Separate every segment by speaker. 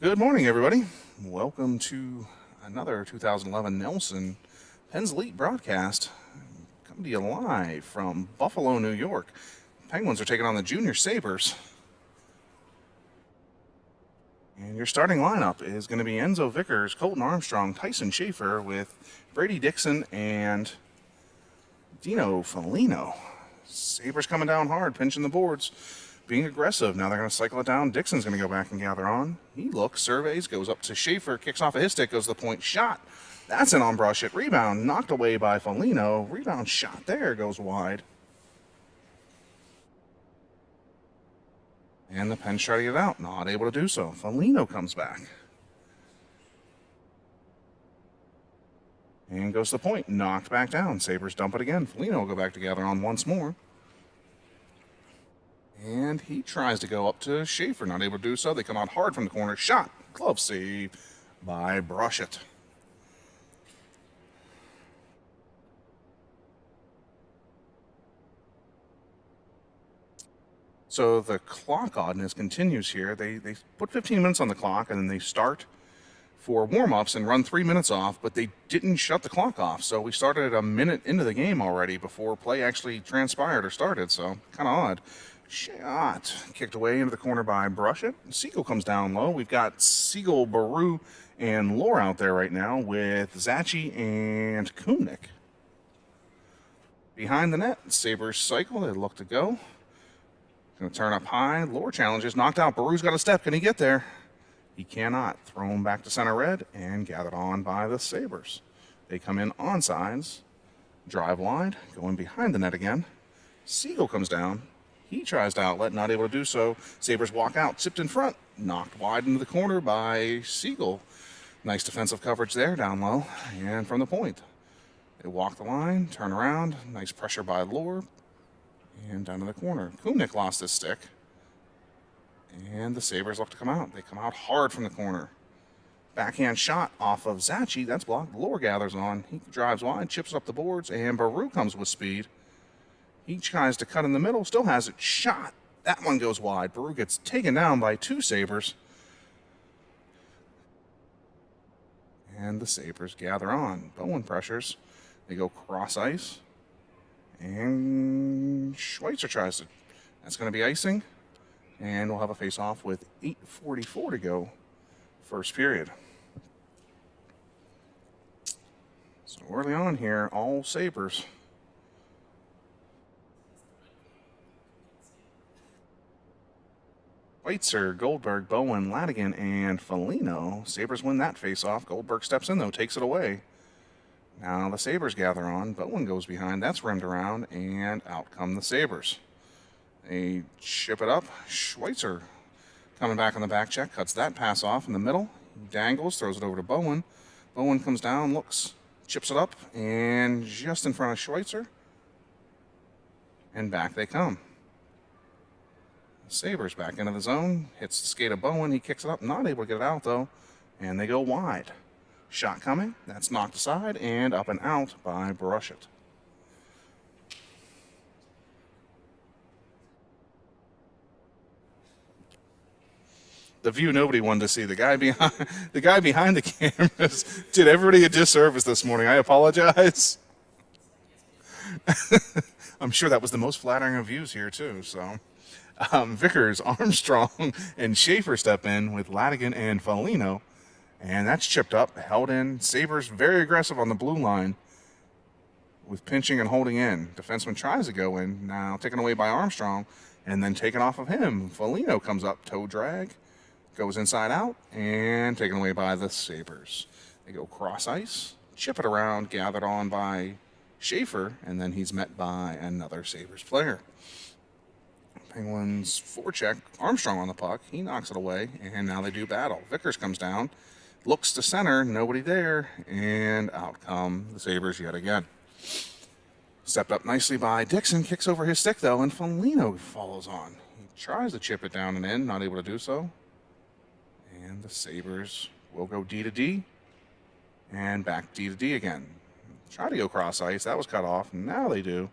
Speaker 1: Good morning, everybody. Welcome to another 2011 Nelson Pens Elite broadcast. Coming to you live from Buffalo, New York. Penguins are taking on the Junior Sabers. And your starting lineup is going to be Enzo Vickers, Colton Armstrong, Tyson Schaefer with Brady Dixon and Dino Foligno. Sabres coming down hard, pinching the boards, being aggressive. Now they're going to cycle it down. Dixon's going to go back and gather on. He looks, surveys, goes up to Schaefer, kicks off of his stick, goes to the point, shot. That's an on brush hit rebound, knocked away by Foligno. Rebound shot there, goes wide. And the Pens try to get it out, not able to do so. Foligno comes back. And goes to the point, knocked back down. Sabres dump it again. Foligno will go back to gather on once more. And he tries to go up to Schaefer, not able to do so. They come out hard from the corner. Shot, glove save by Brushett. So the clock oddness continues here. They put 15 minutes on the clock, and then they start for warm-ups and run 3 minutes off, but they didn't shut the clock off. So we started a minute into the game already before play actually transpired or started, so kind of odd. Shot kicked away into the corner by Brushett. Siegel comes down low. We've got Siegel, Baru, and Lore out there right now with Zachi and Kumnik. Behind the net, Sabres cycle. They look to go. Going to turn up high. Lore challenges. Knocked out. Baru's got a step. Can he get there? He cannot. Throw him back to center red and gathered on by the Sabres. They come in onsides. Drive wide. Going behind the net again. Siegel comes down. He tries to outlet, not able to do so. Sabres walk out, tipped in front, knocked wide into the corner by Siegel. Nice defensive coverage there, down low, and from the point. They walk the line, turn around, nice pressure by Lore, and down to the corner. Kumnik lost his stick, and the Sabres look to come out. They come out hard from the corner. Backhand shot off of Zachi, that's blocked. Lore gathers on, he drives wide, chips up the boards, and Baru comes with speed. He tries to cut in the middle, still has it shot. That one goes wide. Baru gets taken down by two Sabres. And the Sabres gather on. Bowen pressures. They go cross ice. And Schweitzer tries to. That's going to be icing. And we'll have a face-off with 8:44 to go, first period. So early on here, all Sabres. Schweitzer, Goldberg, Bowen, Ladigan, and Foligno. Sabres win that face-off. Goldberg steps in, though, takes it away. Now the Sabres gather on. Bowen goes behind. That's rimmed around, and out come the Sabres. They chip it up. Schweitzer coming back on the back check. Cuts that pass off in the middle. Dangles, throws it over to Bowen. Bowen comes down, looks, chips it up, and just in front of Schweitzer. And back they come. Sabres back into the zone, hits the skate of Bowen, he kicks it up, not able to get it out though, and they go wide. Shot coming, that's knocked aside, and up and out by Brushett. The view nobody wanted to see. The guy behind the cameras did everybody a disservice this morning. I apologize. I'm sure that was the most flattering of views here too, so... Vickers, Armstrong, and Schaefer step in with Ladigan and Foligno. And that's chipped up, held in. Sabres very aggressive on the blue line with pinching and holding in. Defenseman tries to go in, now taken away by Armstrong, and then taken off of him. Foligno comes up, toe drag, goes inside out, and taken away by the Sabres. They go cross ice, chip it around, gathered on by Schaefer, and then he's met by another Sabres player. Penguins forecheck, Armstrong on the puck. He knocks it away, and now they do battle. Vickers comes down, looks to center, nobody there, and out come the Sabres yet again. Stepped up nicely by Dixon, kicks over his stick, though, and Foligno follows on. He tries to chip it down and in, not able to do so. And the Sabres will go D to D, and back D to D again. Try to go cross ice, that was cut off, now they do.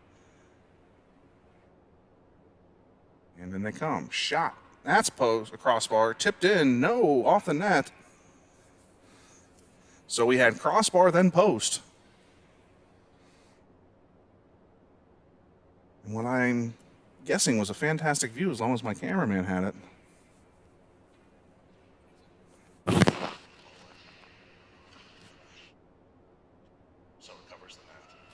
Speaker 1: And then they come. Shot. That's post, a crossbar. Tipped in. No, off the net. So we had crossbar, then post. And what I'm guessing was a fantastic view as long as my cameraman had it. So it covers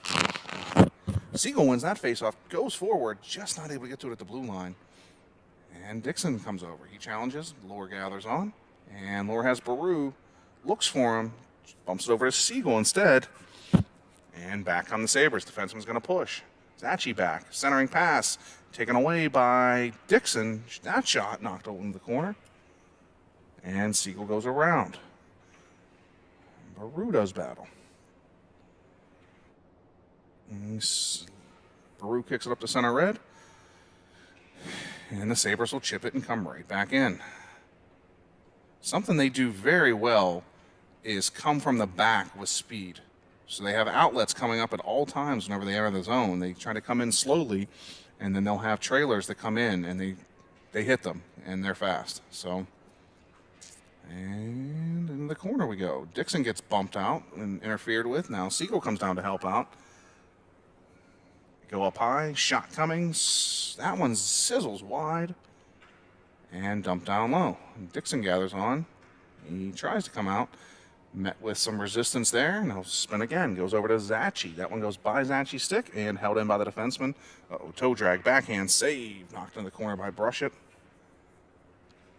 Speaker 1: the net. Siegel wins that faceoff, goes forward, just not able to get to it at the blue line. And Dixon comes over. He challenges. Lohr gathers on. And Lohr has Baru. Looks for him. Bumps it over to Siegel instead. And back on the Sabres. Defenseman's going to push. Zachi back. Centering pass. Taken away by Dixon. That shot knocked over the corner. And Siegel goes around. Baru does battle. Baru kicks it up to center red. And the Sabres will chip it and come right back in. Something they do very well is come from the back with speed. So they have outlets coming up at all times whenever they enter the zone. They try to come in slowly, and then they'll have trailers that come in, and they hit them, and they're fast. So, and in the corner we go. Dixon gets bumped out and interfered with. Now Siegel comes down to help out. Go up high, shot coming. That one sizzles wide and dumped down low. Dixon gathers on. He tries to come out. Met with some resistance there, and he'll spin again. Goes over to Zachi. That one goes by Zachi's stick and held in by the defenseman. Toe drag, backhand, save. Knocked in the corner by Brushett.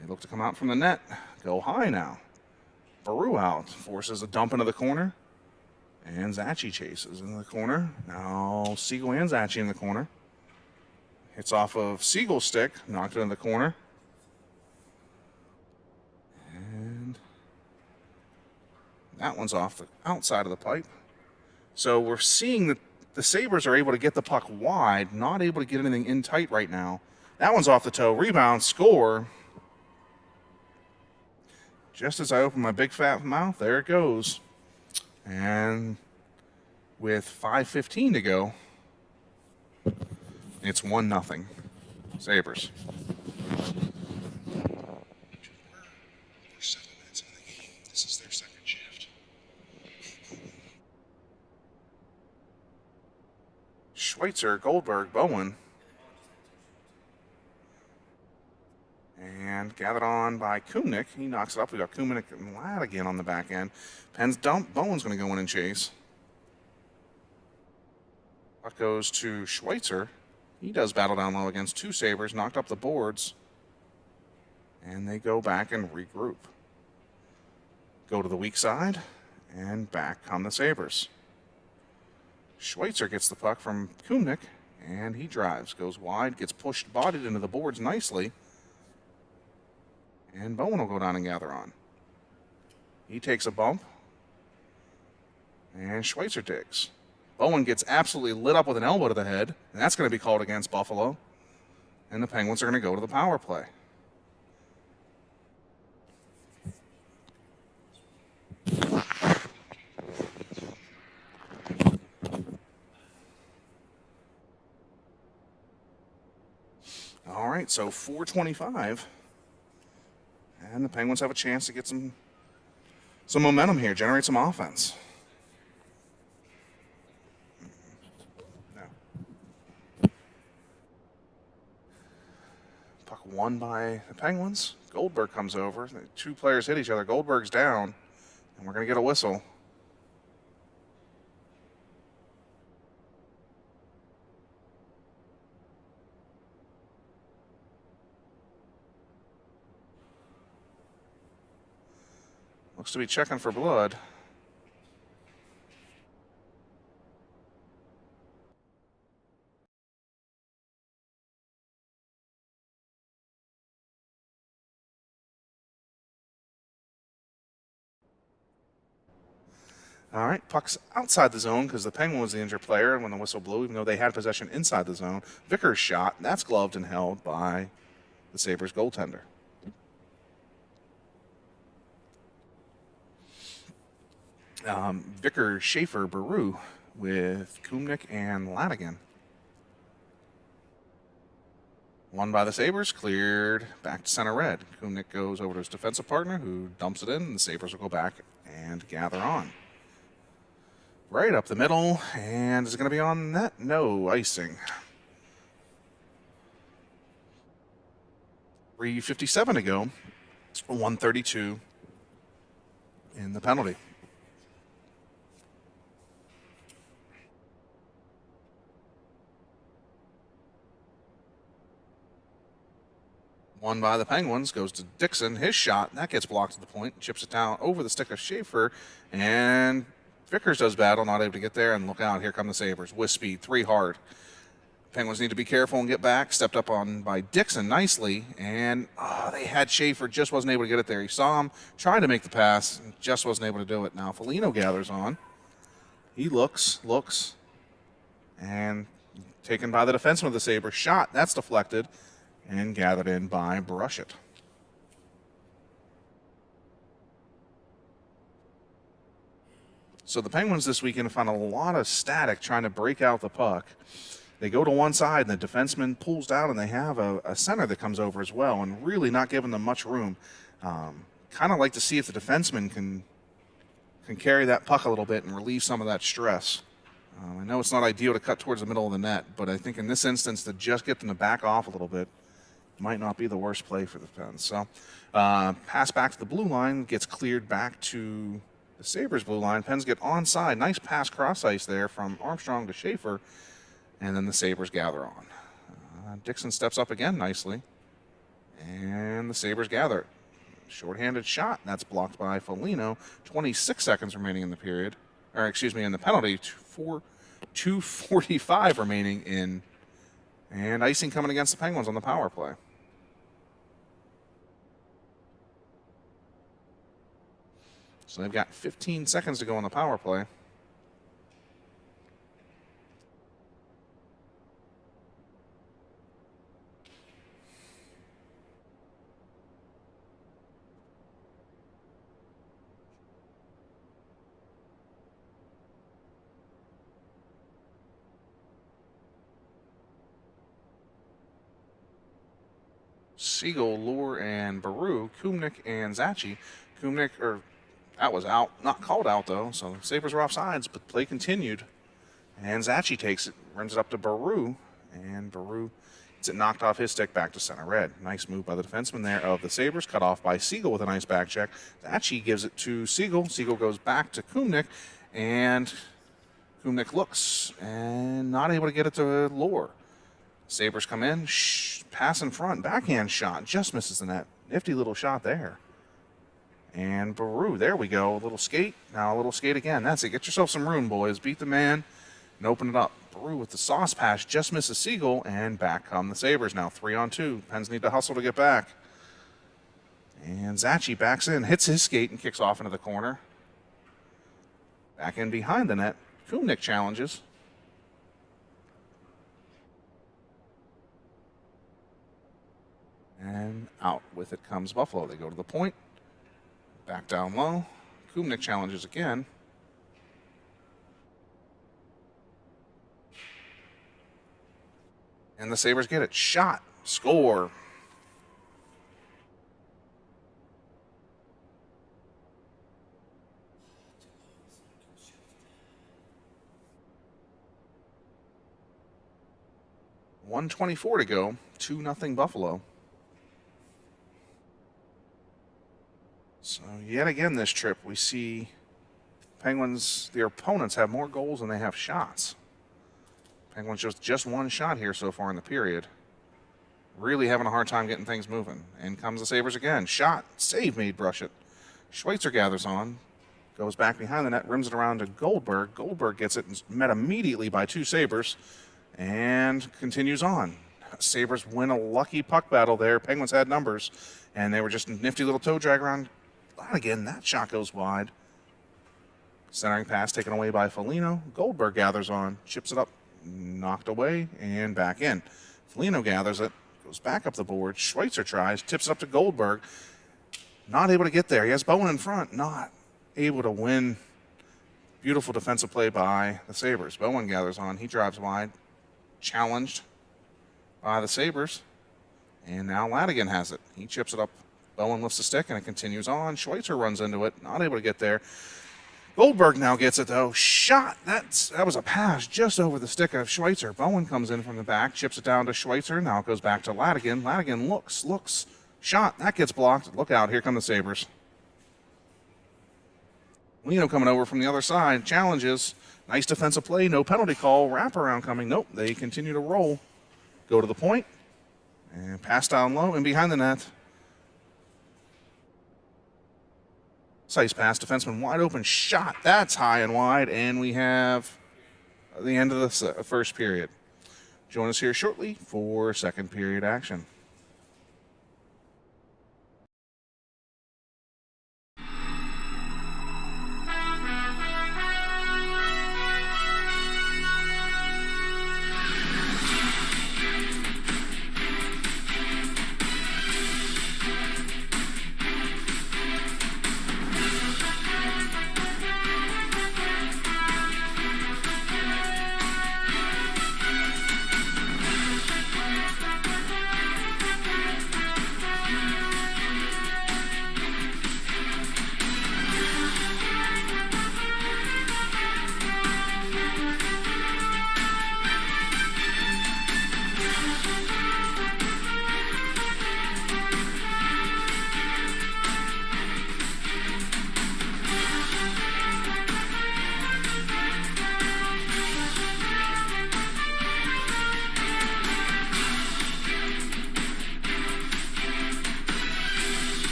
Speaker 1: They look to come out from the net. Go high now. Baru out. Forces a dump into the corner. And Zachi chases in the corner. Now Siegel and Zachi in the corner. Hits off of Siegel's stick. Knocked it in the corner. And that one's off the outside of the pipe. So we're seeing that the Sabres are able to get the puck wide. Not able to get anything in tight right now. That one's off the toe. Rebound. Score. Just as I open my big fat mouth, there it goes. And with 5:15 to go, it's 1-0. Sabres. We're 7 minutes into the game. This is their second shift. Schweitzer, Goldberg, Bowen. And gathered on by Kumnik. He knocks it up. We got Kumnik and Ladd again on the back end. Penn's dump. Bowen's going to go in and chase. Puck goes to Schweitzer. He does battle down low against two Sabres. Knocked up the boards. And they go back and regroup. Go to the weak side. And back come the Sabres. Schweitzer gets the puck from Kumnik. And he drives. Goes wide. Gets pushed, bodied into the boards nicely. And Bowen will go down and gather on. He takes a bump. And Schweitzer digs. Bowen gets absolutely lit up with an elbow to the head. And that's going to be called against Buffalo. And the Penguins are going to go to the power play. All right, so 4:25. And the Penguins have a chance to get some momentum here, generate some offense. No. Puck won by the Penguins. Goldberg comes over. The two players hit each other. Goldberg's down, and we're going to get a whistle. Looks to be checking for blood. All right, puck's outside the zone because the Penguin was the injured player when the whistle blew, even though they had possession inside the zone. Vickers' shot, that's gloved and held by the Sabres goaltender. Vickers, Schaefer, Baru with Kumnik and Ladigan. Won by the Sabers, cleared back to center red. Kumnik goes over to his defensive partner, who dumps it in, and the Sabers will go back and gather on. Right up the middle, and is it going to be on net? No, icing. 3:57 to go, 132 in the penalty. Won by the Penguins, goes to Dixon. His shot, that gets blocked at the point, chips it down over the stick of Schaefer, and Vickers does battle, not able to get there, and look out, here come the Sabres with speed, 3 hard. Penguins need to be careful and get back. Stepped up on by Dixon nicely, and they had Schaefer, just wasn't able to get it there. He saw him trying to make the pass, and just wasn't able to do it. Now Foligno gathers on. He looks, and taken by the defenseman of the Sabres. Shot, that's deflected, and gathered in by Brushett. So the Penguins this weekend found a lot of static trying to break out the puck. They go to one side, and the defenseman pulls down, and they have a center that comes over as well, and really not giving them much room. Kind of like to see if the defenseman can carry that puck a little bit and relieve some of that stress. I know it's not ideal to cut towards the middle of the net, but I think in this instance, to just get them to back off a little bit might not be the worst play for the Pens. So pass back to the blue line, gets cleared back to the Sabres blue line. Pens get onside. Nice pass cross ice there from Armstrong to Schaefer. And then the Sabres gather on. Dixon steps up again nicely. And the Sabres gather. Shorthanded shot. That's blocked by Foligno. 26 seconds remaining in the period. Or, excuse me, in the penalty. 2:45 remaining in. And icing coming against the Penguins on the power play. So they've got 15 seconds to go on the power play. Siegel, Lohr, and Baru, Kumnik, and Zachi. That was out. Not called out, though, so the Sabres were offsides, but play continued. And Zachi takes it, runs it up to Baru, and Baru gets it knocked off his stick back to center red. Nice move by the defenseman there of the Sabres, cut off by Siegel with a nice back check. Zachi gives it to Siegel. Siegel goes back to Kumnik, and Kumnik looks, and not able to get it to Lohr. Sabres come in, pass in front, backhand shot, just misses the net. Nifty little shot there. And Baru, there we go, a little skate, now a little skate again. That's it, get yourself some room, boys. Beat the man and open it up. Baru with the sauce pass, just misses Siegel, and back come the Sabres now, 3-on-2. Pens need to hustle to get back. And Zachi backs in, hits his skate, and kicks off into the corner. Back in behind the net, Kumnik challenges. And out with it comes Buffalo. They go to the point. Back down low. Kumnik challenges again. And the Sabres get it. Shot. Score. .124 to go. 2-0 Buffalo. So yet again this trip we see Penguins, their opponents have more goals than they have shots. Penguins just one shot here so far in the period. Really having a hard time getting things moving. In comes the Sabres again. Shot, save made Brushett. Schweitzer gathers on, goes back behind the net, rims it around to Goldberg. Goldberg gets it and met immediately by 2 Sabres and continues on. Sabres win a lucky puck battle there. Penguins had numbers, and they were just a nifty little toe drag around. Again, that shot goes wide. Centering pass taken away by Foligno. Goldberg gathers on, chips it up, knocked away, and back in. Foligno gathers it, goes back up the board. Schweitzer tries, tips it up to Goldberg. Not able to get there. He has Bowen in front, not able to win. Beautiful defensive play by the Sabres. Bowen gathers on, he drives wide. Challenged by the Sabres. And now Ladigan has it. He chips it up. Bowen lifts the stick, and it continues on. Schweitzer runs into it, not able to get there. Goldberg now gets it, though. Shot. That was a pass just over the stick of Schweitzer. Bowen comes in from the back, chips it down to Schweitzer. Now it goes back to Ladigan. Ladigan looks. Shot. That gets blocked. Look out. Here come the Sabres. Lino coming over from the other side. Challenges. Nice defensive play. No penalty call. Wraparound coming. Nope. They continue to roll. Go to the point. And pass down low and behind the net. Sice pass, defenseman wide open shot. That's high and wide, and we have the end of the first period. Join us here shortly for second period action.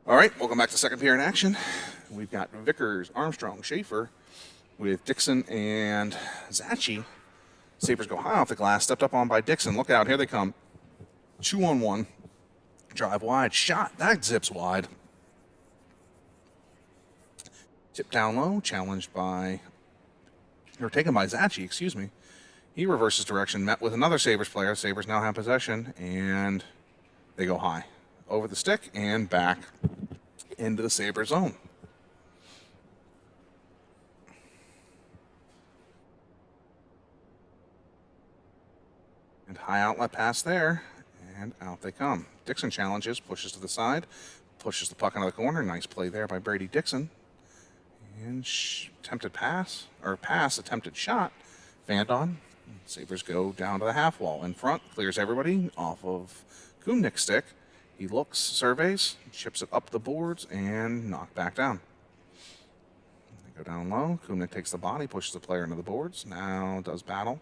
Speaker 1: All right, welcome back to second period in action. We've got Vickers, Armstrong, Schaefer with Dixon and Zachi. Sabres go high off the glass, stepped up on by Dixon. Look out, here they come. 2-on-1. Drive wide, shot. That zips wide. Tip down low, challenged by, or taken by Zachi, excuse me. He reverses direction, met with another Sabres player. Sabres now have possession, and they go high. Over the stick and back into the Sabre zone. And high outlet pass there, and out they come. Dixon challenges, pushes to the side, pushes the puck into the corner. Nice play there by Brady Dixon. And attempted pass, attempted shot. Vandon. Sabres go down to the half wall. In front, clears everybody off of Kumnick's stick. He looks, surveys, chips it up the boards, and knocked back down. They go down low. Kumnick takes the body, pushes the player into the boards. Now does battle.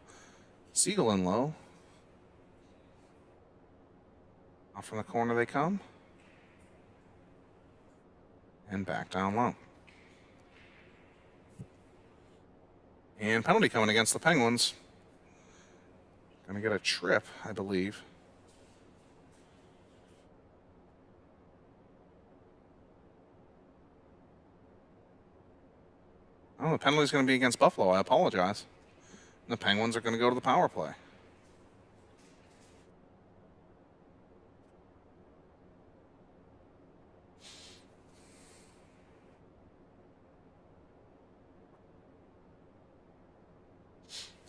Speaker 1: Siegel in low. Off from the corner they come. And back down low. And penalty coming against the Penguins. Going to get a trip, I believe. Oh, the penalty is going to be against Buffalo. I apologize. The Penguins are going to go to the power play.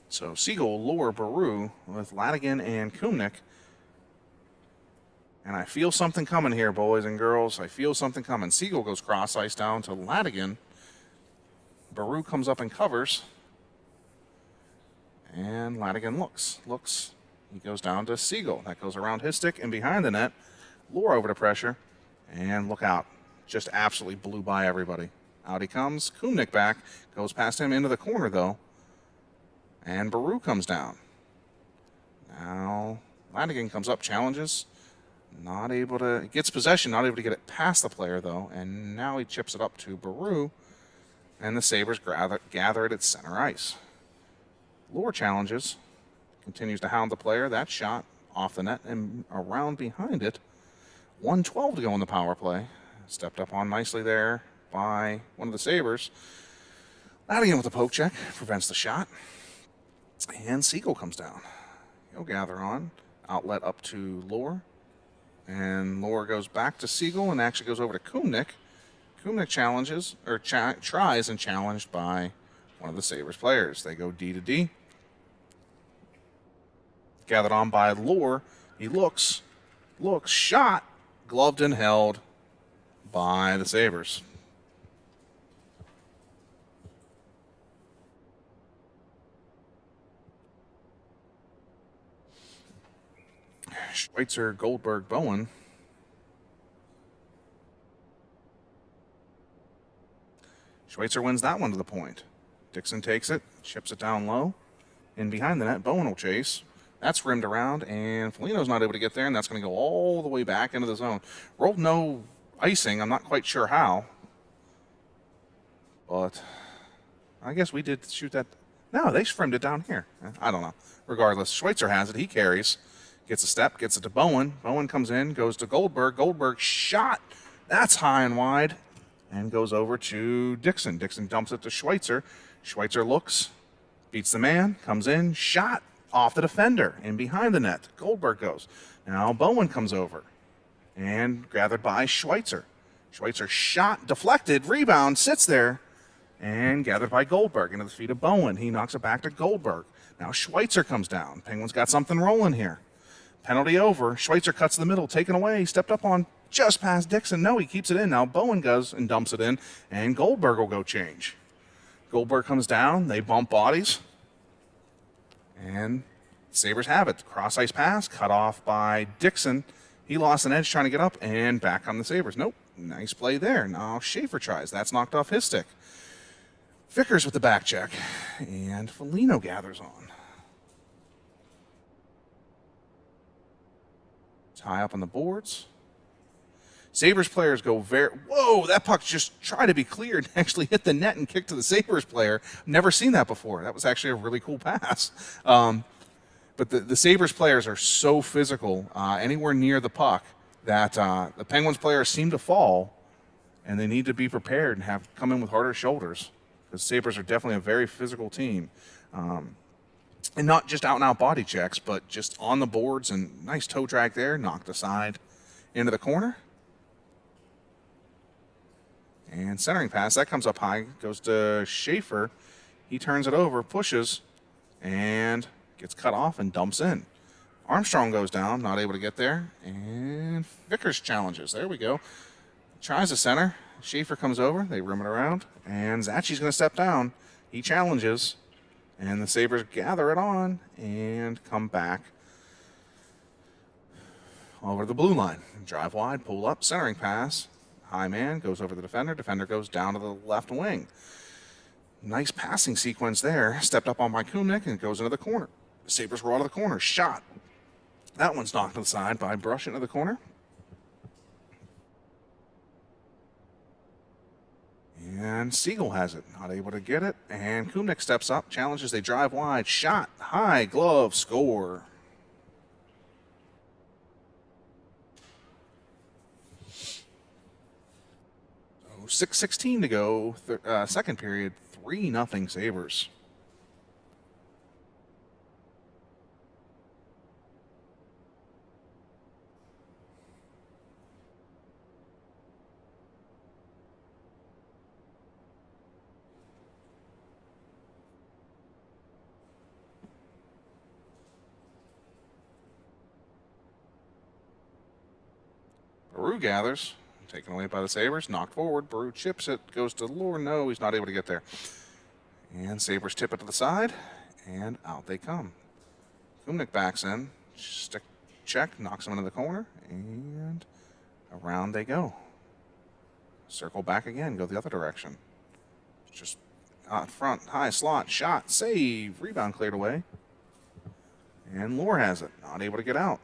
Speaker 1: So Siegel, Lohr, Baru with Ladigan and Kumnick. And I feel something coming here, boys and girls. I feel something coming. Siegel goes cross ice down to Ladigan. Baru comes up and covers. And Ladigan looks. He goes down to Siegel. That goes around his stick and behind the net. Lohr over to pressure. And look out. Just absolutely blew by everybody. Out he comes. Kumnik back. Goes past him into the corner, though. And Baru comes down. Now, Lanigan comes up, challenges. Not able to... Gets possession, not able to get it past the player, though. And now he chips it up to Baru. And the Sabres gather it at center ice. Lure challenges. Continues to hound the player. That shot off the net and around behind it. 1:12 to go in the power play. Stepped up on nicely there by one of the Sabres. Lanigan with a poke check. Prevents the shot. And Siegel comes down. He'll gather on. Outlet up to Lure. And Lure goes back to Siegel and actually goes over to Kumnik. Kumnik challenges, or tries and challenged by one of the Sabres players. They go D to D. Gathered on by Lure. He looks, shot, gloved and held by the Sabres. Schweitzer, Goldberg, Bowen. Schweitzer wins that one to the point. Dixon takes it, chips it down low. In behind the net, Bowen will chase. That's rimmed around, and Foligno's not able to get there, and that's going to go all the way back into the zone. Rolled no icing. I'm not quite sure how. But I guess we did shoot that. No, they framed it down here. I don't know. Regardless, Schweitzer has it. He carries. Gets a step, gets it to Bowen. Bowen comes in, goes to Goldberg. Goldberg shot. That's high and wide. And goes over to Dixon. Dixon dumps it to Schweitzer. Schweitzer looks, beats the man, comes in, shot off the defender and behind the net. Goldberg goes. Now Bowen comes over and gathered by Schweitzer. Schweitzer shot, deflected, rebound, sits there, and gathered by Goldberg into the feet of Bowen. He knocks it back to Goldberg. Now Schweitzer comes down. Penguins got something rolling here. Penalty over. Schweitzer cuts the middle, taken away. He stepped up on just past Dixon. No, he keeps it in. Now Bowen goes and dumps it in, and Goldberg will go change. Goldberg comes down. They bump bodies. And Sabres have it. Cross ice pass, cut off by Dixon. He lost an edge trying to get up, and back on the Sabres. Nope. Nice play there. Now Schaefer tries. That's knocked off his stick. Vickers with the back check, and Foligno gathers on. Tie up on the boards. Sabres players go whoa, that puck just tried to be cleared and actually hit the net and kicked to the Sabres player. Never seen that before. That was actually a really cool pass. But the Sabres players are so physical anywhere near the puck that the Penguins players seem to fall, and they need to be prepared and come in with harder shoulders. The Sabres are definitely a very physical team. And not just out-and-out body checks, but just on the boards, and nice toe drag there, knocked aside into the corner. And centering pass, that comes up high, goes to Schaefer. He turns it over, pushes, and gets cut off and dumps in. Armstrong goes down, not able to get there, and Vickers challenges. There we go. Tries the center. Schaefer comes over, they rim it around, and Zachi's going to step down. He challenges, and the Sabres gather it on and come back over the blue line. Drive wide, pull up, centering pass. High man goes over the defender. Defender goes down to the left wing. Nice passing sequence there. Stepped up on by Kumnik and goes into the corner. The Sabres roll out of the corner. Shot. That one's knocked to the side by Brush into the corner. And Siegel has it. Not able to get it. And Kumnik steps up. Challenges. They drive wide. Shot. High. Glove. Score. 6:16 to go, second period, 3-0 Sabres. Baru gathers. Taken away by the Sabres, knocked forward. Baru chips it, goes to Lure. No, he's not able to get there. And Sabres tip it to the side, and out they come. Kumnik backs in, stick check, knocks him into the corner, and around they go. Circle back again. Go the other direction. Just out front. High slot. Shot. Save. Rebound cleared away. And Lore has it. Not able to get out.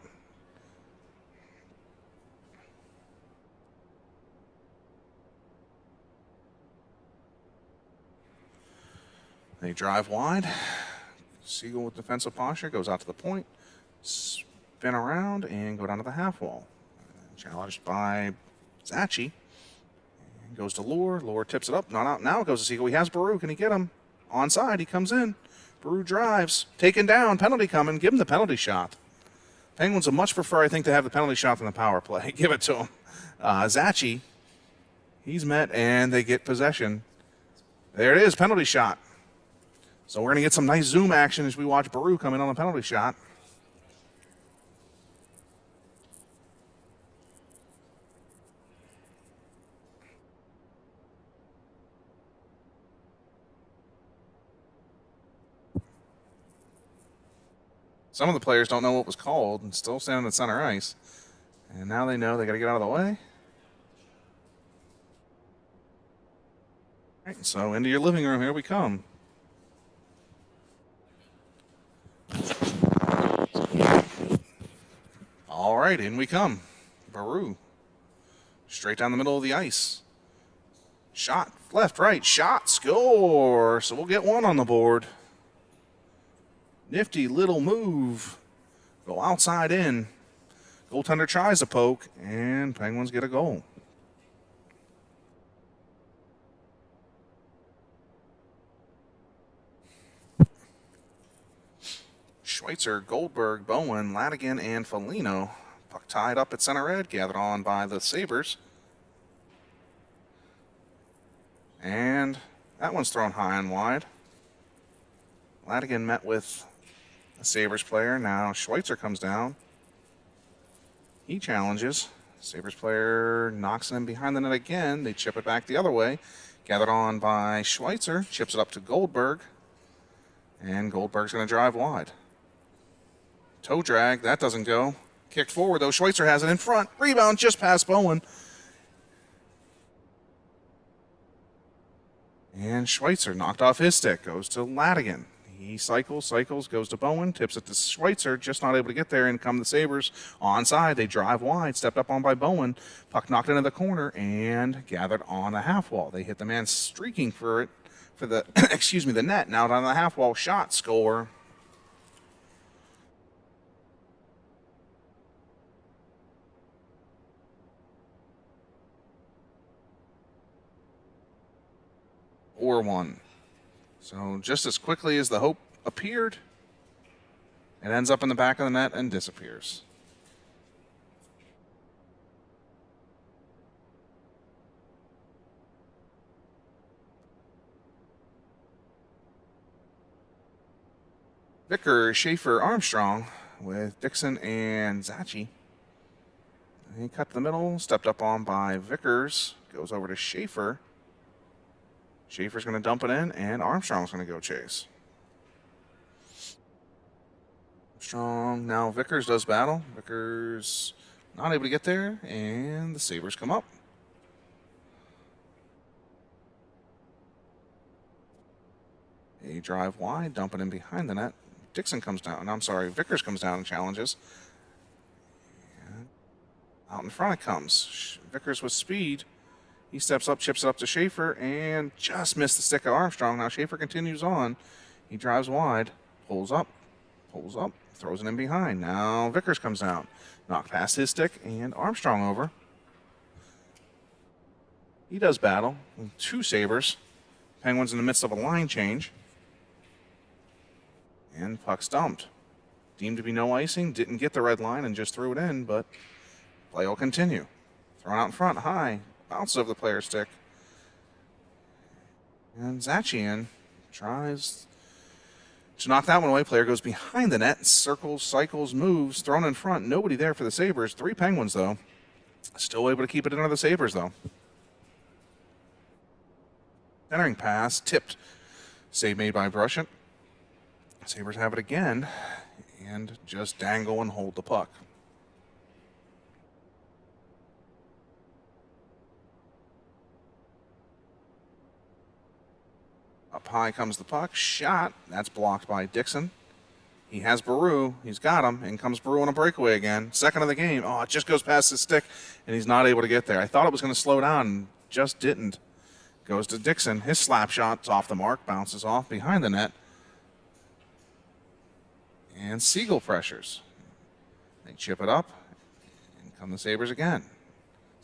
Speaker 1: They drive wide. Siegel with defensive posture goes out to the point. Spin around and go down to the half wall. Challenged by Zachi. And goes to Lure. Lure tips it up. Not out. Now it goes to Siegel. He has Baru. Can he get him? Onside. He comes in. Baru drives. Taken down. Penalty coming. Give him the penalty shot. Penguins would much prefer, I think, to have the penalty shot than the power play. Give it to him. Zachi. He's met, and they get possession. There it is. Penalty shot. So we're going to get some nice zoom action as we watch Baru come in on a penalty shot. Some of the players don't know what was called and still standing at center ice. And now they know they got to get out of the way. All right, so into your living room, here we come. All right, in we come. Baru. Straight down the middle of the ice. Shot, left, right, shot, score. So we'll get one on the board. Nifty little move. Go outside in. Goaltender tries to poke, and Penguins get a goal. Schweitzer, Goldberg, Bowen, Ladigan, and Foligno. Puck tied up at center red, gathered on by the Sabers. And that one's thrown high and wide. Ladigan met with a Sabres player. Now Schweitzer comes down. He challenges. Sabres player knocks him behind the net again. They chip it back the other way. Gathered on by Schweitzer. Chips it up to Goldberg. And Goldberg's going to drive wide. Toe drag. That doesn't go. Kicked forward, though. Schweitzer has it in front. Rebound just past Bowen. And Schweitzer knocked off his stick. Goes to Ladigan. He cycles, goes to Bowen, tips it to Schweitzer, just not able to get there, and come the Sabres onside. They drive wide, stepped up on by Bowen. Puck knocked into the corner and gathered on the half wall. They hit the man streaking for it, for the, the net. Now down the half wall, shot, score. Or one. So just as quickly as the hope appeared, it ends up in the back of the net and disappears. Vicker, Schaefer, Armstrong with Dixon and Zachi. He cut the middle, stepped up on by Vickers, goes over to Schaefer. Schaefer's going to dump it in, and Armstrong's going to go chase. Armstrong, now Vickers does battle. Vickers not able to get there, and the Sabres come up. They drive wide, dump it in behind the net. Dixon comes down, Vickers comes down and challenges. And out in front it comes. Vickers with speed. He steps up, chips it up to Schaefer, and just missed the stick of Armstrong. Now Schaefer continues on. He drives wide, pulls up, throws it in behind. Now Vickers comes down. Knocked past his stick, and Armstrong over. He does battle with two Sabres. Penguins in the midst of a line change. And puck's dumped. Deemed to be no icing, didn't get the red line and just threw it in, but play will continue. Thrown out in front, high. Bounces over the player's stick. And Zachian tries to knock that one away. Player goes behind the net, circles, cycles, moves, thrown in front. Nobody there for the Sabres. 3 Penguins, though. Still able to keep it into the Sabres, though. Centering pass, tipped. Save made by Brushett. Sabres have it again, and just dangle and hold the puck. high comes the puck. Shot. That's blocked by Dixon. He has Baru. He's got him. In comes Baru on a breakaway again. Second of the game. Oh, it just goes past his stick, and he's not able to get there. I thought it was going to slow down, and just didn't. Goes to Dixon. His slap shot's off the mark. Bounces off behind the net. And Siegel pressures. They chip it up. And come the Sabres again.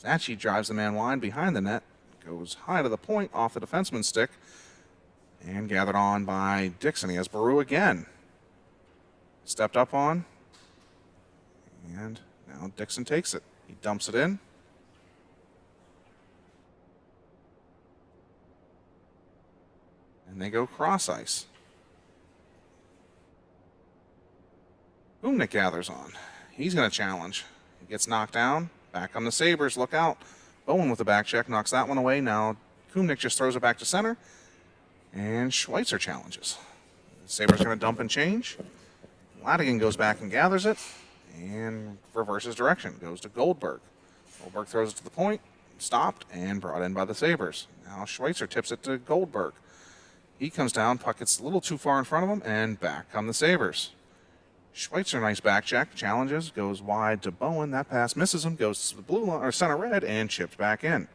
Speaker 1: Zachi drives the man wide behind the net. Goes high to the point off the defenseman's stick. And gathered on by Dixon. He has Baru again. Stepped up on. And now Dixon takes it. He dumps it in. And they go cross ice. Umnik gathers on. He's going to challenge. He gets knocked down. Back on the Sabres. Look out. Bowen with the back check knocks that one away. Now Kumnik just throws it back to center. And Schweitzer challenges. The Sabres going to dump and change. Ladigan goes back and gathers it. And reverses direction. Goes to Goldberg. Goldberg throws it to the point. Stopped and brought in by the Sabres. Now Schweitzer tips it to Goldberg. He comes down. Puck gets a little too far in front of him. And back come the Sabres. Schweitzer, nice back check. Challenges. Goes wide to Bowen. That pass misses him. Goes to the blue line, or center red, and chips back in.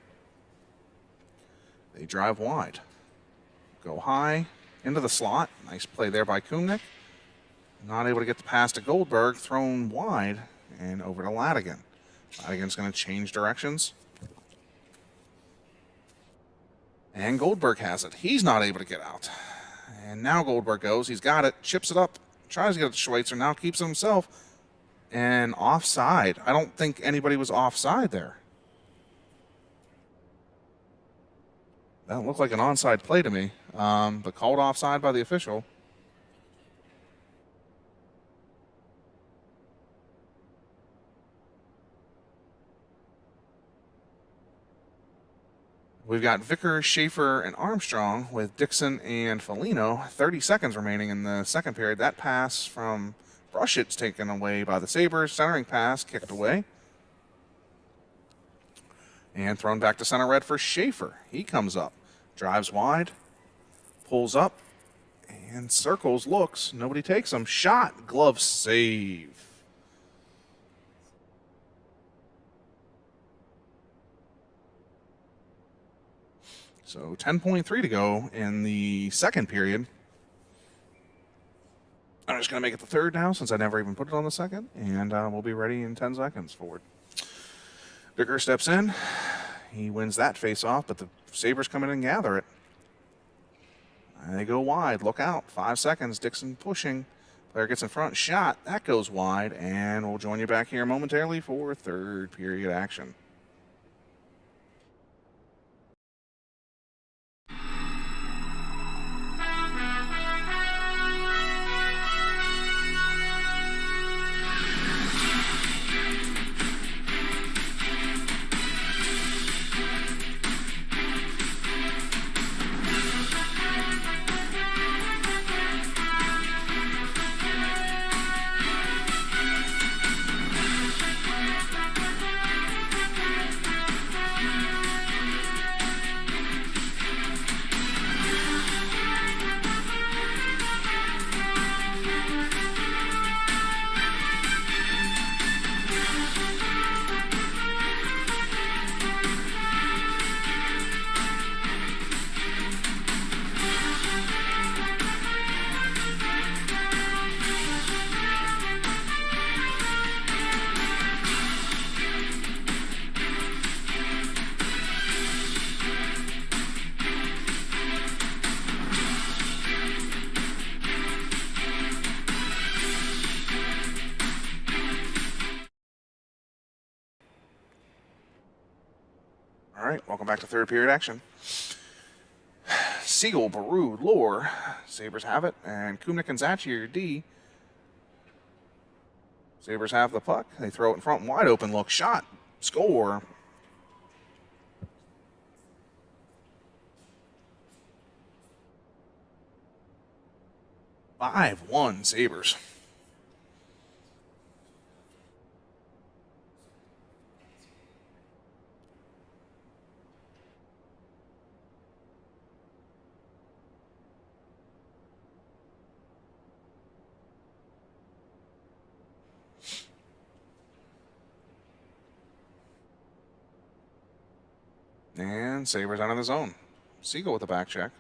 Speaker 1: They drive wide. Go high into the slot. Nice play there by Kumnik. Not able to get the pass to Goldberg. Thrown wide and over to Ladigan. Ladigan's going to change directions. And Goldberg has it. He's not able to get out. And now Goldberg goes. He's got it. Chips it up. Tries to get it to Schweitzer. Now keeps it himself. And offside. I don't think anybody was offside there. That looked like an onside play to me. But called offside by the official. We've got Vickers, Schaefer, and Armstrong with Dixon and Foligno. 30 seconds remaining in the second period. That pass from Brushit's taken away by the Sabres. Centering pass kicked away. And thrown back to center red for Schaefer. He comes up. Drives wide. Pulls up. And circles, looks. Nobody takes him. Shot. Glove save. So 10.3 to go in the second period. I'm just going to make it the third now since I never even put it on the second. And we'll be ready in 10 seconds forward. Vickers steps in. He wins that face-off, but the Sabres come in and gather it. And they go wide. Look out. 5 seconds. Dixon pushing. Player gets in front. Shot. That goes wide. And we'll join you back here momentarily for third period action. All right, welcome back to third period action. Siegel, Baru, Lohr. Sabres have it, and Kumnik and Zachi are your D. Sabres have the puck. They throw it in front, wide open look, shot, score. Five, 1 Sabres. And Sabers out of the zone. Siegel with the back check.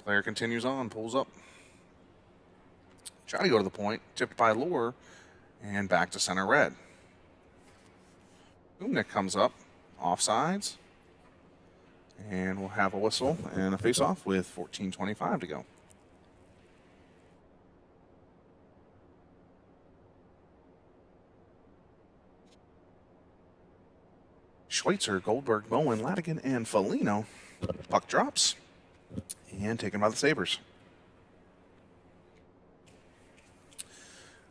Speaker 1: Player continues on, pulls up. Try to go to the point, tipped by Lure, and back to center red. Kumnik comes up, offsides, and we'll have a whistle and a face-off with 14:25 to go. Schweitzer, Goldberg, Bowen, Latigan, and Foligno. Puck drops, and taken by the Sabers.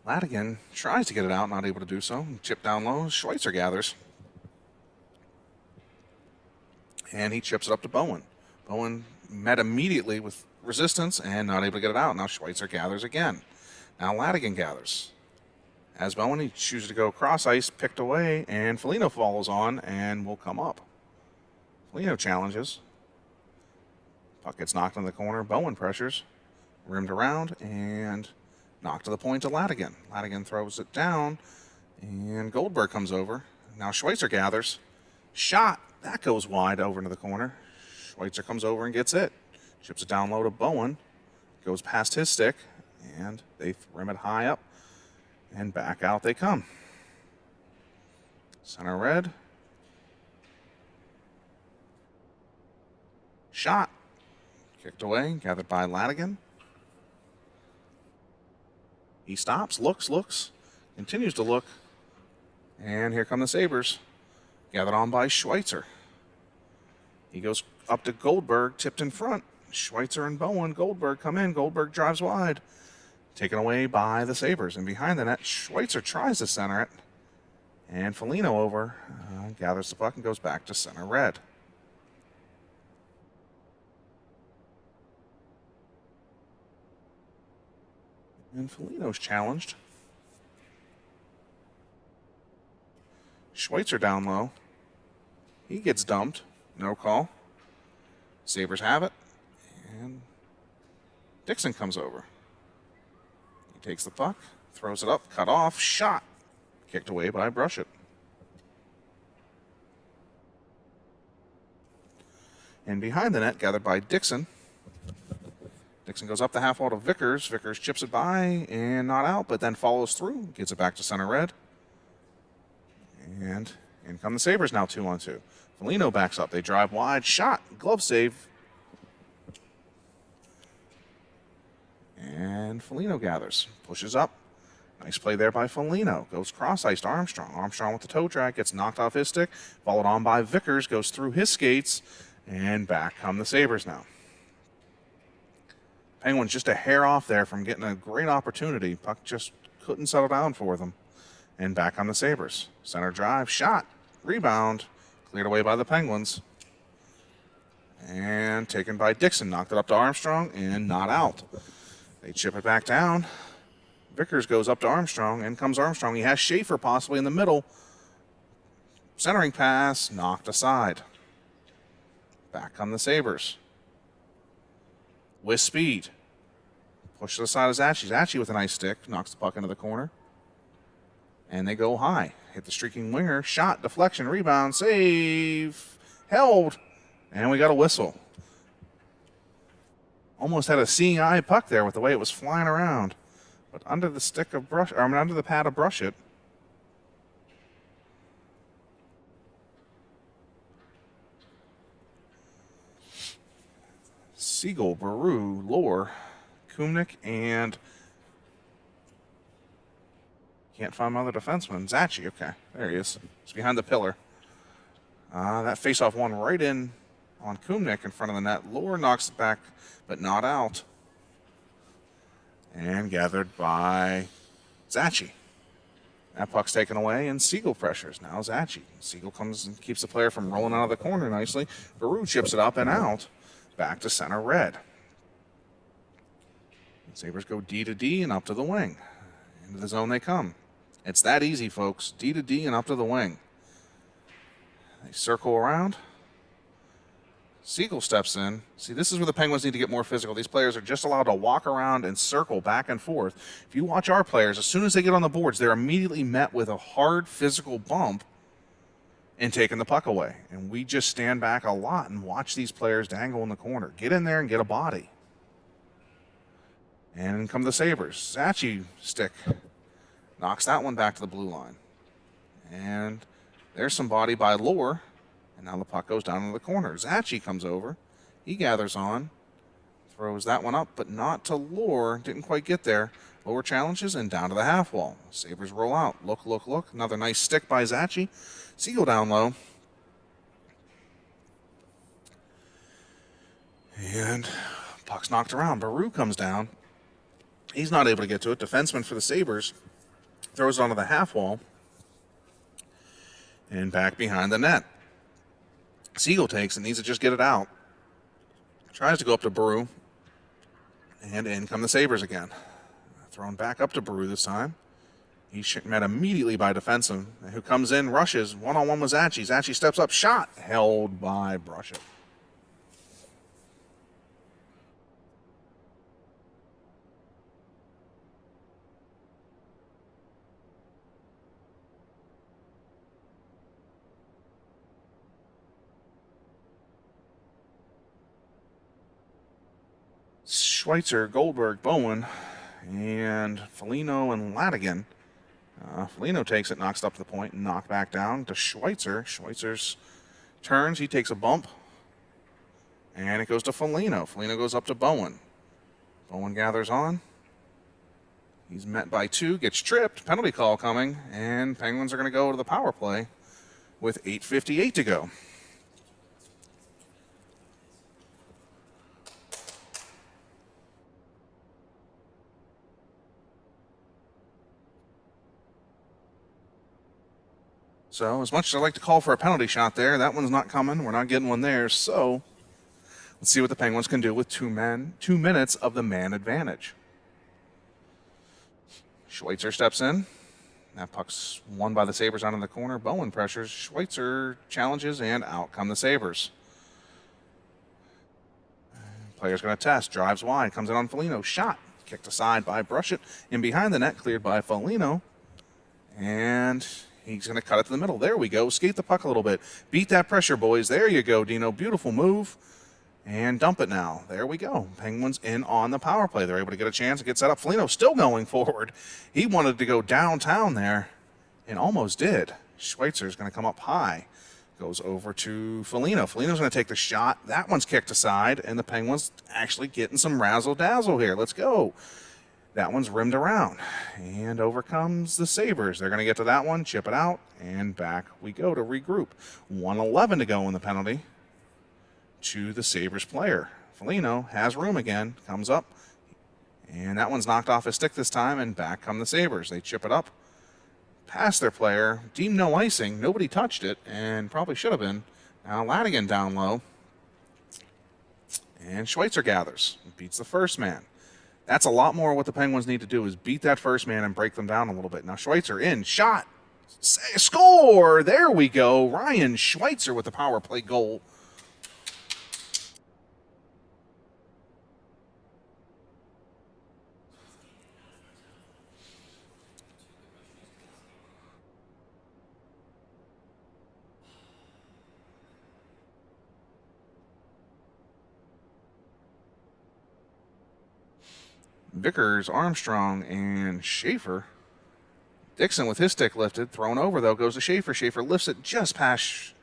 Speaker 1: Latigan tries to get it out, not able to do so. Chip down low, Schweitzer gathers. And he chips it up to Bowen. Bowen met immediately with resistance and not able to get it out. Now Schweitzer gathers again. Now Latigan gathers. As Bowen, he chooses to go cross ice, picked away, and Foligno follows on and will come up. Foligno challenges. Puck gets knocked in the corner. Bowen pressures. Rimmed around and knocked to the point to Latigan. Latigan throws it down, and Goldberg comes over. Now Schweitzer gathers. Shot. That goes wide over into the corner. Schweitzer comes over and gets it. Chips it down low to Bowen. Goes past his stick, and they rim it high up. And back out they come. Center red. Shot. Kicked away, gathered by Latigan. He stops, looks, continues to look. And here come the Sabers. Gathered on by Schweitzer. He goes up to Goldberg, tipped in front. Schweitzer and Bowen, Goldberg come in. Goldberg drives wide. Taken away by the Sabers. And behind the net, Schweitzer tries to center it. And Foligno over, gathers the puck and goes back to center red. And Foligno's challenged. Schweitzer down low. He gets dumped. No call. Sabers have it. And Dixon comes over. He takes the puck, throws it up, cut off, shot. Kicked away by Brushett. And behind the net, gathered by Dixon. Dixon goes up the half wall to Vickers. Vickers chips it by and not out, but then follows through. Gets it back to center red. And in come the Sabers now 2-on-2. Foligno backs up. They drive wide. Shot. Glove save. And Foligno gathers. Pushes up. Nice play there by Foligno. Goes cross ice to Armstrong. Armstrong with the toe drag. Gets knocked off his stick. Followed on by Vickers. Goes through his skates. And back come the Sabers now. Penguins just a hair off there from getting a great opportunity. Puck just couldn't settle down for them. And back on the Sabers. Center drive, shot, rebound, cleared away by the Penguins. And taken by Dixon. Knocked it up to Armstrong and not out. They chip it back down. Vickers goes up to Armstrong. In comes Armstrong. He has Schaefer possibly in the middle. Centering pass, knocked aside. Back on the Sabers. With speed. Push to the side of Zachy. Zachy with a nice stick. Knocks the puck into the corner. And they go high. Hit the streaking winger. Shot, deflection, rebound, save. Held. And we got a whistle. Almost had a seeing eye puck there with the way it was flying around. But under the stick of under the pad of Brushett. Siegel, Baru, Lore, Kumnik, and can't find my other defenseman. Zachy, okay. There he is. He's behind the pillar. That faceoff one right in on Kumnik in front of the net. Lore knocks it back, but not out. And gathered by Zachy. That puck's taken away, and Siegel pressures. Now Zachy. Siegel comes and keeps the player from rolling out of the corner nicely. Baru chips it up and out. Back to center red. Sabres go D to D and up to the wing. Into the zone they come. It's that easy, folks. D to D and up to the wing. They circle around. Siegel steps in. See, this is where the Penguins need to get more physical. These players are just allowed to walk around and circle back and forth. If you watch our players, as soon as they get on the boards, they're immediately met with a hard physical bump and taking the puck away. And we just stand back a lot and watch these players dangle in the corner. Get in there and get a body. And in come the Sabers. Zachi stick knocks that one back to the blue line. And there's some body by Lore. And now the puck goes down into the corner. Zachi comes over. He gathers on. Throws that one up, but not to Lore. Didn't quite get there. Lore challenges and down to the half wall. Sabers roll out. Look, look, look. Another nice stick by Zachi. Siegel down low. And puck's knocked around. Baru comes down. He's not able to get to it. Defenseman for the Sabers throws it onto the half wall. And back behind the net. Siegel takes it, needs to just get it out. Tries to go up to Baru. And in come the Sabers again. Thrown back up to Baru this time. He's met immediately by defenseman, who comes in, rushes, one-on-one with Zachi. Zachi steps up, shot, held by Brushett. Schweitzer, Goldberg, Bowen, and Foligno and Ladigan. Foligno takes it, knocks it up to the point, and knocked back down to Schweitzer. Schweitzer's turns, he takes a bump, and it goes to Foligno. Foligno goes up to Bowen. Bowen gathers on. He's met by two, gets tripped, penalty call coming, and Penguins are going to go to the power play with 8:58 to go. So, as much as I like to call for a penalty shot there, that one's not coming. We're not getting one there. So, let's see what the Penguins can do with 2 minutes of the man advantage. Schweitzer steps in. That puck's won by the Sabres out in the corner. Bowen pressures. Schweitzer challenges, and out come the Sabres. Player's going to test. Drives wide. Comes in on Foligno. Shot. Kicked aside by Brushett. In behind the net. Cleared by Foligno. And he's going to cut it to the middle. There we go. Skate the puck a little bit. Beat that pressure, boys. There you go, Dino. Beautiful move. And dump it now. There we go. Penguins in on the power play. They're able to get a chance to get set up. Foligno still going forward. He wanted to go downtown there and almost did. Schweitzer's going to come up high. Goes over to Foligno. Foligno's going to take the shot. That one's kicked aside, and the Penguins actually getting some razzle-dazzle here. Let's go. That one's rimmed around, and over comes the Sabres. They're going to get to that one, chip it out, and back we go to regroup. 1:11 to go in the penalty to the Sabres player. Foligno has room again, comes up, and that one's knocked off his stick this time, and back come the Sabres. They chip it up, past their player, deemed no icing. Nobody touched it, and probably should have been. Now Ladigan down low, and Schweitzer gathers, beats the first man. That's a lot more what the Penguins need to do is beat that first man and break them down a little bit. Now Schweitzer in, shot, score! There we go. Ryan Schweitzer with the power play goal. Vickers, Armstrong, and Schaefer. Dixon with his stick lifted, thrown over though, goes to Schaefer. Schaefer lifts it just past,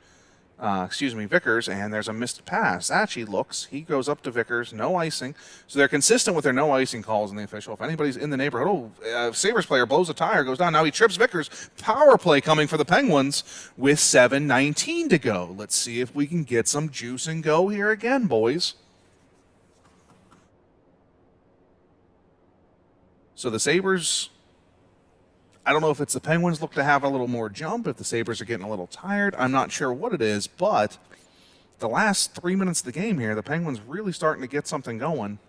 Speaker 1: Vickers, and there's a missed pass. Zachi looks, he goes up to Vickers, no icing. So they're consistent with their no icing calls in the official. If anybody's in the neighborhood, Sabres player blows a tire, goes down. Now he trips Vickers. Power play coming for the Penguins with 7:19 to go. Let's see if we can get some juice and go here again, boys. So the Sabres, I don't know if it's the Penguins look to have a little more jump, if the Sabres are getting a little tired. I'm not sure what it is, but the last 3 minutes of the game here, the Penguins really starting to get something going.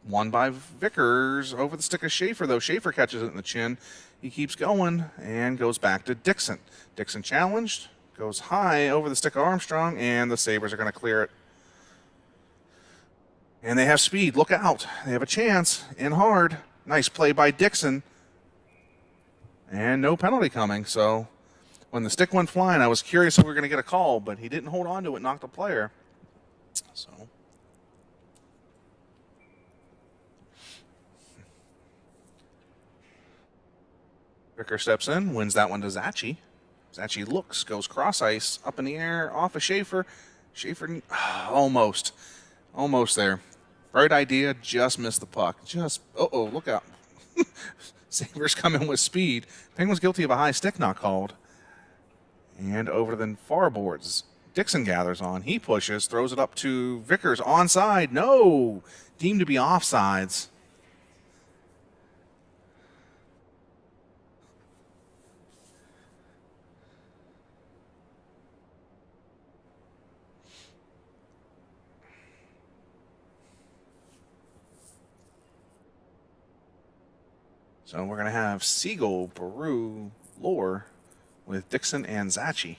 Speaker 1: Won by Vickers over the stick of Schaefer, though. Schaefer catches it in the chin. He keeps going and goes back to Dixon. Dixon challenged, goes high over the stick of Armstrong, and the Sabres are going to clear it. And they have speed. Look out. They have a chance. In hard. Nice play by Dixon. And no penalty coming, so when the stick went flying, I was curious if we were going to get a call, but he didn't hold on to it, knocked the player. So Vicker steps in, wins that one to Zachi. Zachi looks, goes cross ice, up in the air, off of Schaefer. Schaefer, almost there. Right idea, just missed the puck. Look out. Sabers come in with speed. Penguins guilty of a high stick not called. And over to the far boards. Dixon gathers on. He pushes, throws it up to Vickers. Onside. No! Deemed to be offsides. So we're going to have Siegel, Baru, Lore with Dixon and Zachi.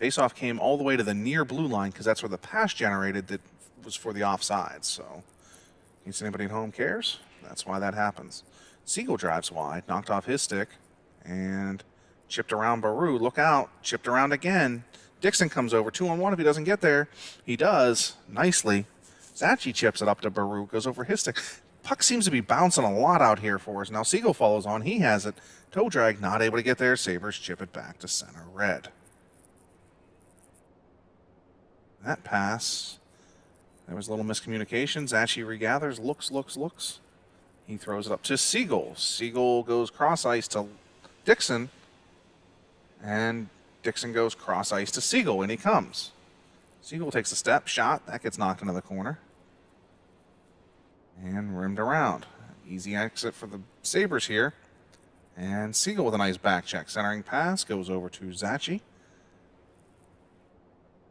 Speaker 1: Faceoff came all the way to the near blue line because that's where the pass generated that was for the offsides. So, in case anybody at home cares, that's why that happens. Siegel drives wide, knocked off his stick, and chipped around Baru. Look out, chipped around again. Dixon comes over, 2-on-1 if he doesn't get there. He does, nicely. Zachi chips it up to Baru, goes over his stick. Puck seems to be bouncing a lot out here for us. Now Siegel follows on, he has it. Toe drag, not able to get there. Sabers chip it back to center red. That pass, there was a little miscommunication. Zachi regathers, looks. He throws it up to Siegel. Siegel goes cross ice to Dixon, and Dixon goes cross ice to Siegel, and he comes. Siegel takes a step, shot, that gets knocked into the corner. And rimmed around. Easy exit for the Sabres here. And Siegel with a nice back check. Centering pass goes over to Zachi.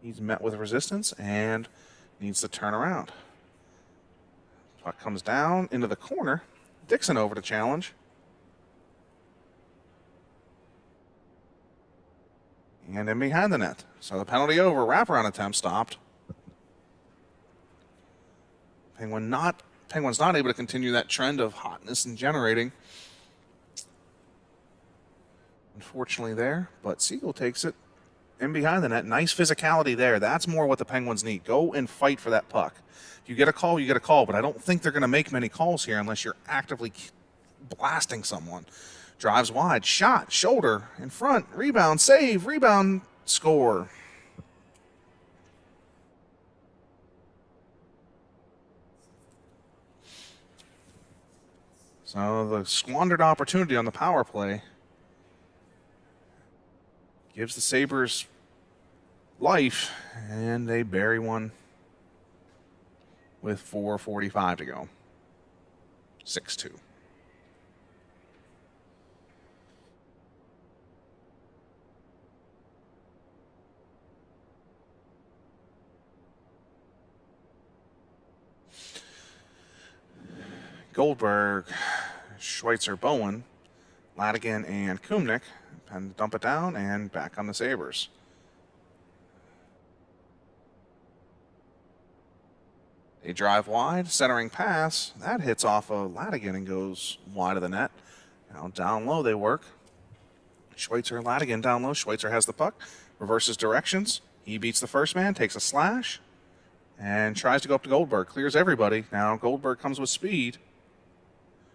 Speaker 1: He's met with resistance and needs to turn around. Puck comes down into the corner. Dixon over to challenge. And in behind the net. So the penalty over. Wraparound attempt stopped. Penguins not able to continue that trend of hotness and generating. Unfortunately there, but Siegel takes it in behind the net. Nice physicality there. That's more what the Penguins need. Go and fight for that puck. If you get a call, you get a call, but I don't think they're going to make many calls here unless you're actively blasting someone. Drives wide, shot, shoulder, in front, rebound, save, rebound, score. So the squandered opportunity on the power play gives the Sabres life, and they bury one with 4:45 to go. 6-2. Goldberg, Schweitzer, Bowen, Ladigan, and Kumnik. And dump it down and back on the Sabres. They drive wide, centering pass. That hits off of Ladigan and goes wide of the net. Now down low they work. Schweitzer, Ladigan down low. Schweitzer has the puck, reverses directions. He beats the first man, takes a slash, and tries to go up to Goldberg. Clears everybody. Now Goldberg comes with speed.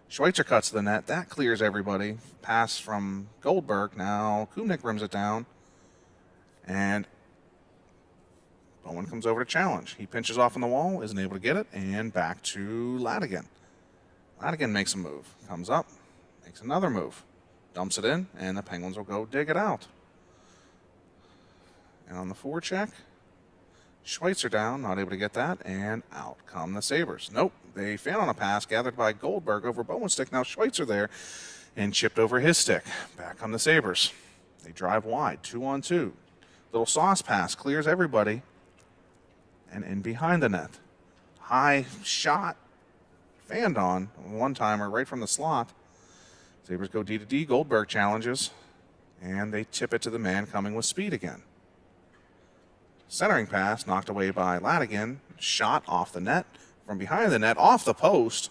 Speaker 1: Schweitzer cuts to the net. That clears everybody. Pass from Goldberg. Now Kumnik rims it down. And Bowen comes over to challenge. He pinches off on the wall, isn't able to get it, and back to Ladigan. Ladigan makes a move. Comes up, makes another move. Dumps it in, and the Penguins will go dig it out. And on the forecheck, Schweitzer down, not able to get that, and out come the Sabres. Nope, they fail on a pass gathered by Goldberg over Bowen's stick. Now Schweitzer there, and chipped over his stick. Back on the Sabres. They drive wide, 2-on-2. Little sauce pass, clears everybody, and in behind the net. High shot, fanned on, one-timer right from the slot. Sabres go D to D, Goldberg challenges, and they tip it to the man coming with speed again. Centering pass knocked away by Ladigan. Shot off the net. From behind the net, off the post.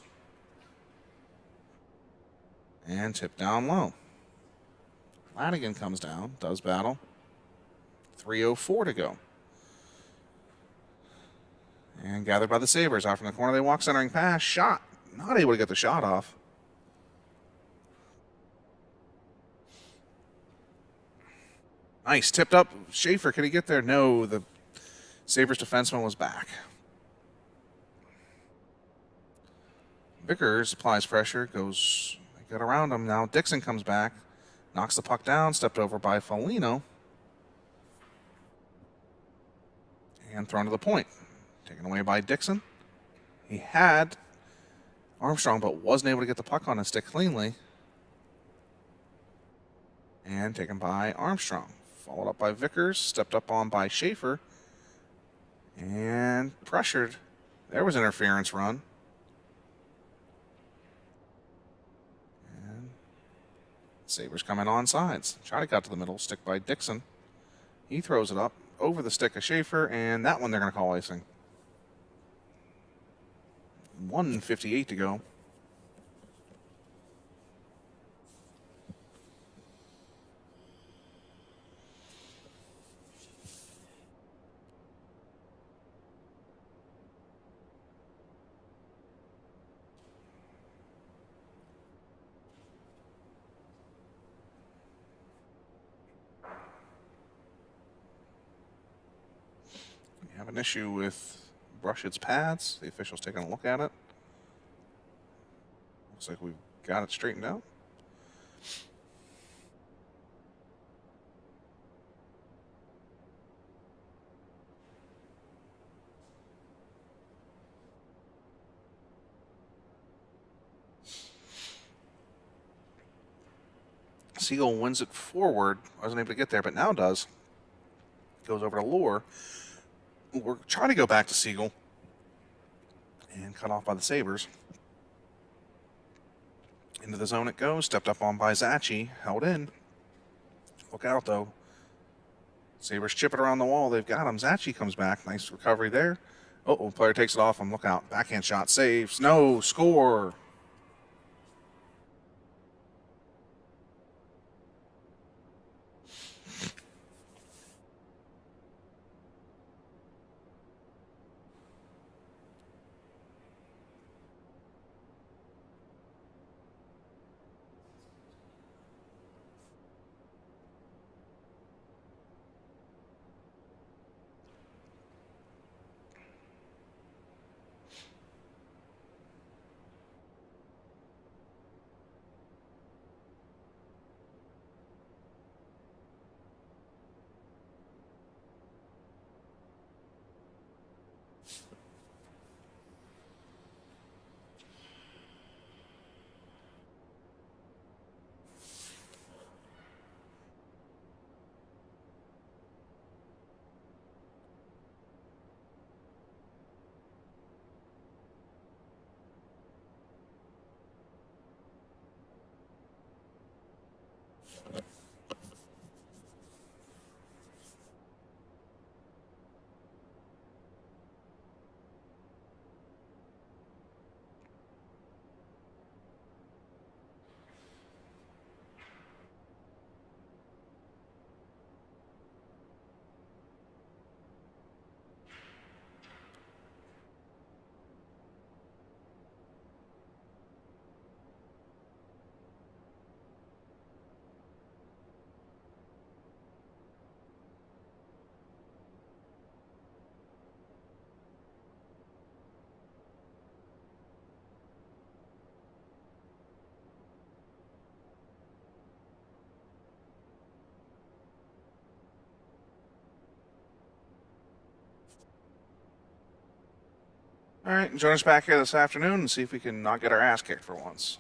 Speaker 1: And tip down low. Flanagan comes down, does battle. 3:04 to go. And gathered by the Sabers. Out from the corner, they walk centering pass. Shot. Not able to get the shot off. Nice. Tipped up. Schaefer, can he get there? No, the Sabres defenseman was back. Vickers applies pressure. Goes. They get around him now. Dixon comes back. Knocks the puck down. Stepped over by Foligno. And thrown to the point. Taken away by Dixon. He had Armstrong, but wasn't able to get the puck on his stick cleanly. And taken by Armstrong. Followed up by Vickers. Stepped up on by Schaefer. And pressured. There was interference run. And Sabres coming on sides. Try to cut to the middle. Stick by Dixon. He throws it up over the stick of Schaefer, and that one they're going to call icing. 1:58 to go. We have an issue with Brushed's pads. The official's taking a look at it. Looks like we've got it straightened out. Siegel wins it forward. Wasn't able to get there, but now does. Goes over to Lohr. We're trying to go back to Siegel. And cut off by the Sabres. Into the zone it goes. Stepped up on by Zachi. Held in. Look out, though. Sabres chip it around the wall. They've got him. Zachi comes back. Nice recovery there. Oh, player takes it off him. Look out. Backhand shot. Saves. No. Score. All right, join us back here this afternoon and see if we can not get our ass kicked for once.